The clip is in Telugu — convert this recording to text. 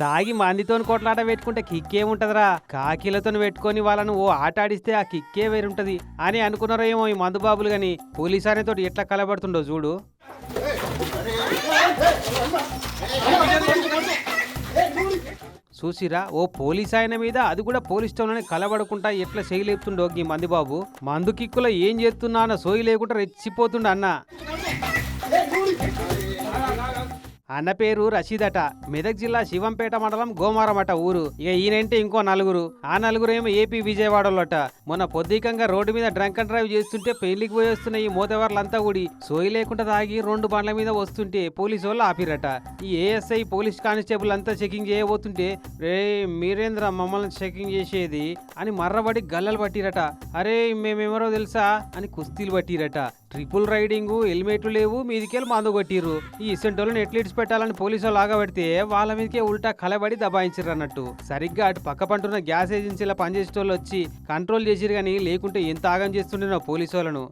తాగి మందితో కొట్లాట పెట్టుకుంటే కిక్కేముంటదిరా, కాకిలతో పెట్టుకొని వాళ్ళను ఓ ఆట ఆడిస్తే ఆ కిక్కే వేరుంటది అని అనుకున్నారో ఏమో ఈ మందు బాబులు గాని. పోలీసు ఆయనతో ఎట్లా కలబడుతుండో చూడు. చూసిరా, ఓ పోలీస్ ఆయన మీద, అది కూడా పోలీస్ స్టేషన్లోనే కలబడకుండా ఎట్లా చేయలేపుతుండో ఈ మంది బాబు. మందు కిక్కులో ఏం చేస్తున్నా అన్న సోయి లేకుండా రెచ్చిపోతుండ అన్న. అన్న పేరు రషీదట. మెదక్ జిల్లా శివంపేట మండలం గోమారమట ఊరు. ఇక ఈయనంటే ఇంకో నలుగురు. ఆ నలుగురు ఏమో ఏపీ విజయవాడలోట. మొన్న పొద్దుకంగా రోడ్డు మీద డ్రంక్ అండ్ డ్రైవ్ చేస్తుంటే పెళ్లికి పోయి వస్తున్న ఈ మోతవర్లంతా కూడి సోయి లేకుండా తాగి 2 బండ్ల మీద వస్తుంటే పోలీసు వాళ్ళు ఆపిరట. ఈ ఏఎస్ఐ పోలీస్ కానిస్టేబుల్ అంతా చెకింగ్ చేయబోతుంటే, రే మీరేంద్ర మమ్మల్ని చెకింగ్ చేసేది అని మర్రబడి గల్లలు పట్టిరట. అరే మేమెవరో తెలుసా అని కుస్తీలు పట్టిరట. ట్రిపుల్ రైడింగ్, హెల్మెట్లు లేవు, మీదికెళ్ళి మందు కొట్టిర్రు. ఈ ఇసంటోళ్ళని ఎట్లీడ్స్ పెట్టాలని పోలీసులు లాగబడితే వాళ్ళ మీదకే ఉల్టా కలబడి దబాయించారు అన్నట్టు. సరిగ్గా అటు పక్క పంటున్న గ్యాస్ ఏజెన్సీల పనిచేసేటోళ్ళు వచ్చి కంట్రోల్ చేసిరు కానీ లేకుంటే ఎంత ఆగం చేస్తుండే పోలీసు వాళ్ళను.